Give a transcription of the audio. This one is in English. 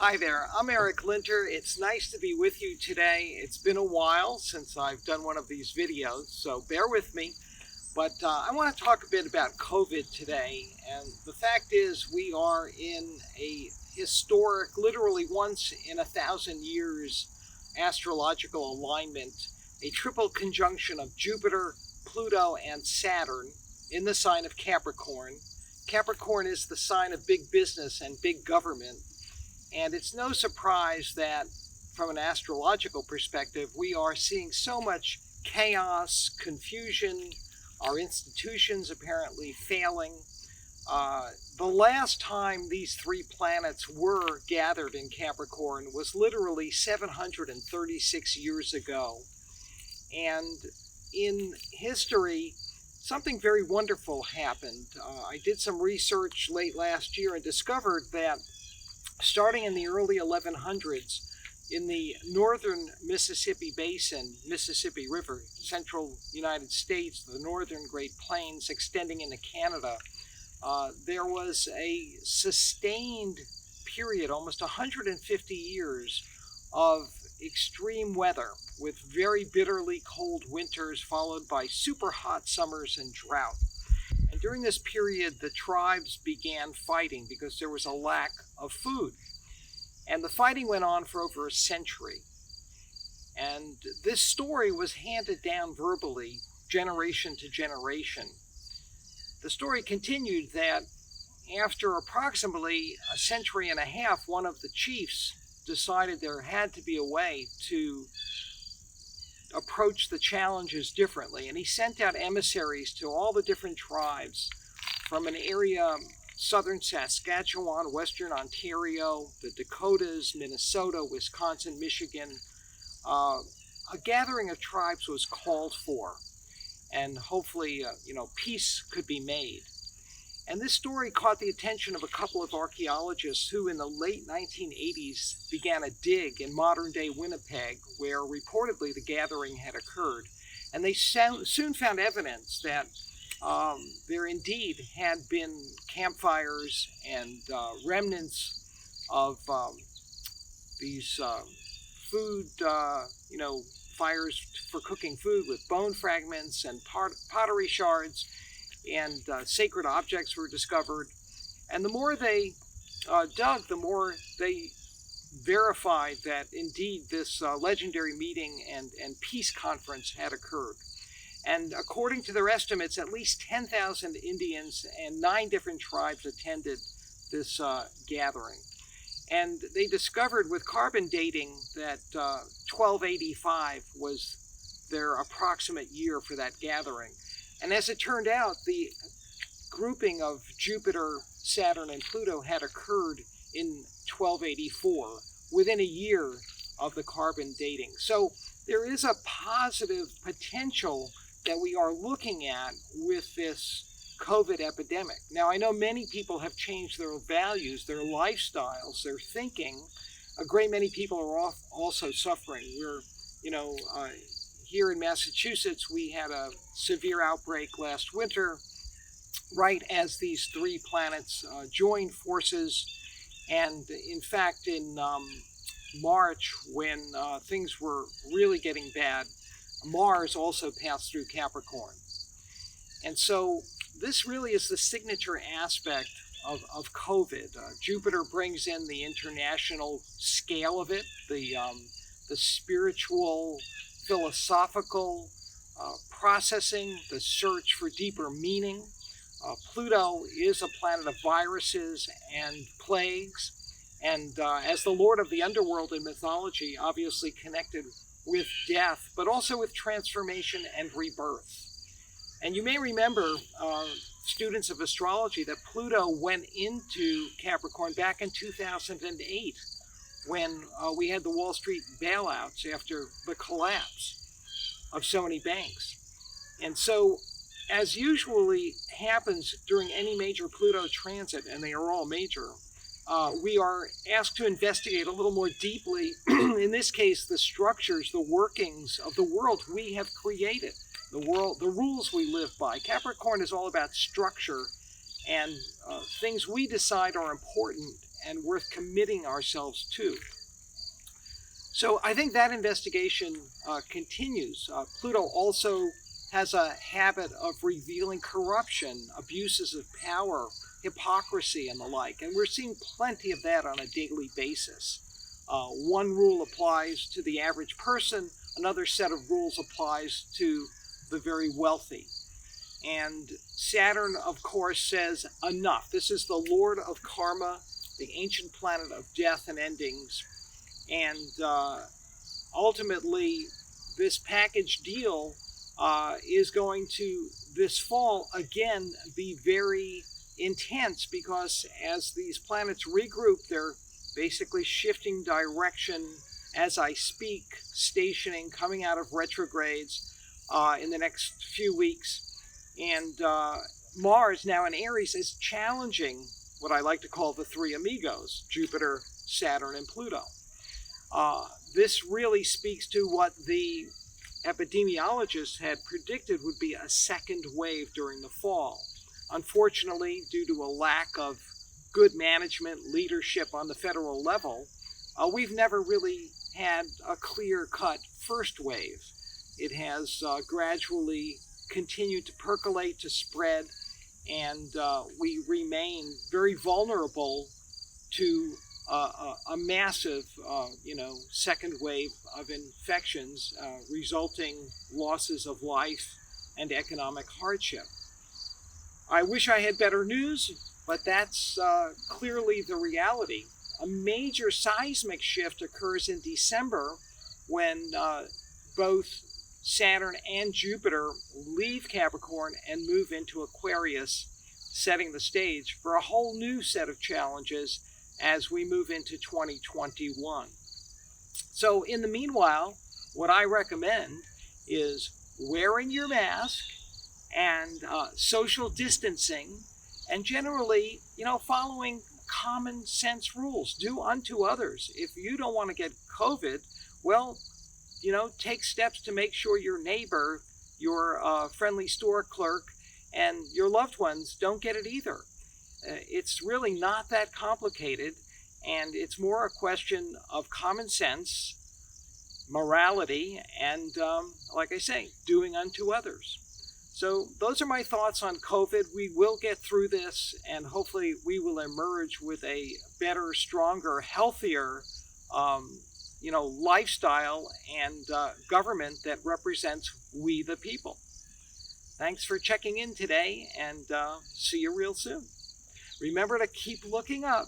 Hi there, I'm Eric Linter. It's nice to be with you today. It's been a while since I've done one of these videos, so bear with me. But I want to talk a bit about COVID today. And the fact is, we are in a historic, literally once in 1,000 years, astrological alignment, a triple conjunction of Jupiter, Pluto, and Saturn in the sign of Capricorn. Capricorn is the sign of big business and big government. And it's no surprise that from an astrological perspective, we are seeing so much chaos, confusion, our institutions apparently failing. The last time these three planets were gathered in Capricorn was literally 736 years ago. And in history, something very wonderful happened. I did some research late last year and discovered that starting in the early 1100s, in the northern Mississippi Basin, Mississippi River, central United States, the northern Great Plains extending into Canada, there was a sustained period, almost 150 years, of extreme weather with very bitterly cold winters followed by super hot summers and drought. And during this period, the tribes began fighting because there was a lack of food. And the fighting went on for over a century. And this story was handed down verbally, generation to generation. The story continued that after approximately a century and a half, one of the chiefs decided there had to be a way to approach the challenges differently. And he sent out emissaries to all the different tribes from an area, southern Saskatchewan, western Ontario, the Dakotas, Minnesota, Wisconsin, Michigan. A gathering of tribes was called for, and hopefully, peace could be made. And this story caught the attention of a couple of archaeologists who in the late 1980s began a dig in modern-day Winnipeg, where reportedly the gathering had occurred. And they soon found evidence that there indeed had been campfires and remnants of these food, fires for cooking food with bone fragments and pottery shards, and sacred objects were discovered. And the more they dug, the more they verified that indeed this legendary meeting and peace conference had occurred. And according to their estimates, at least 10,000 Indians and 9 different tribes attended this gathering. And they discovered with carbon dating that 1285 was their approximate year for that gathering. And as it turned out, the grouping of Jupiter, Saturn, and Pluto had occurred in 1284, within a year of the carbon dating. So there is a positive potential that we are looking at with this COVID epidemic. Now, I know many people have changed their values, their lifestyles, their thinking. A great many people are also suffering. We're, here in Massachusetts, we had a severe outbreak last winter, right as these three planets joined forces. And in fact, in March, when things were really getting bad, Mars also passed through Capricorn. And so this really is the signature aspect of COVID. Jupiter brings in the international scale of it, the spiritual, philosophical processing, the search for deeper meaning. Pluto is a planet of viruses and plagues, and as the lord of the underworld in mythology, obviously connected with death, but also with transformation and rebirth. And you may remember, students of astrology, that Pluto went into Capricorn back in 2008 when we had the Wall Street bailouts after the collapse of so many banks. And so, as usually happens during any major Pluto transit, and they are all major, we are asked to investigate a little more deeply, in this case, the structures, the workings of the world we have created, the rules we live by. Capricorn is all about structure and things we decide are important and worth committing ourselves to. So I think that investigation continues. Pluto also has a habit of revealing corruption, abuses of power, hypocrisy, and the like. And we're seeing plenty of that on a daily basis. One rule applies to the average person, another set of rules applies to the very wealthy. And Saturn, of course, says enough. This is the Lord of Karma, the ancient planet of death and endings. And ultimately, this package deal is going to, this fall, again, be very intense, because as these planets regroup, they're basically shifting direction as I speak, stationing, coming out of retrogrades in the next few weeks. And Mars, now in Aries, is challenging what I like to call the three amigos, Jupiter, Saturn, and Pluto. This really speaks to what the epidemiologists had predicted would be a second wave during the fall. Unfortunately, due to a lack of good management leadership on the federal level, we've never really had a clear-cut first wave. It has gradually continued to percolate, to spread, and we remain very vulnerable to a massive, second wave of infections, resulting losses of life and economic hardship. I wish I had better news, but that's clearly the reality. A major seismic shift occurs in December when both Saturn and Jupiter leave Capricorn and move into Aquarius, setting the stage for a whole new set of challenges as we move into 2021. So in the meanwhile, what I recommend is wearing your mask and social distancing, and generally, following common sense rules. Do unto others. If you don't want to get COVID, well, take steps to make sure your neighbor, your friendly store clerk, and your loved ones don't get it either. It's really not that complicated, and it's more a question of common sense, morality, and, like I say, doing unto others. So those are my thoughts on COVID. We will get through this, and hopefully we will emerge with a better, stronger, healthier, lifestyle and government that represents we the people. Thanks for checking in today, and see you real soon. Remember to keep looking up.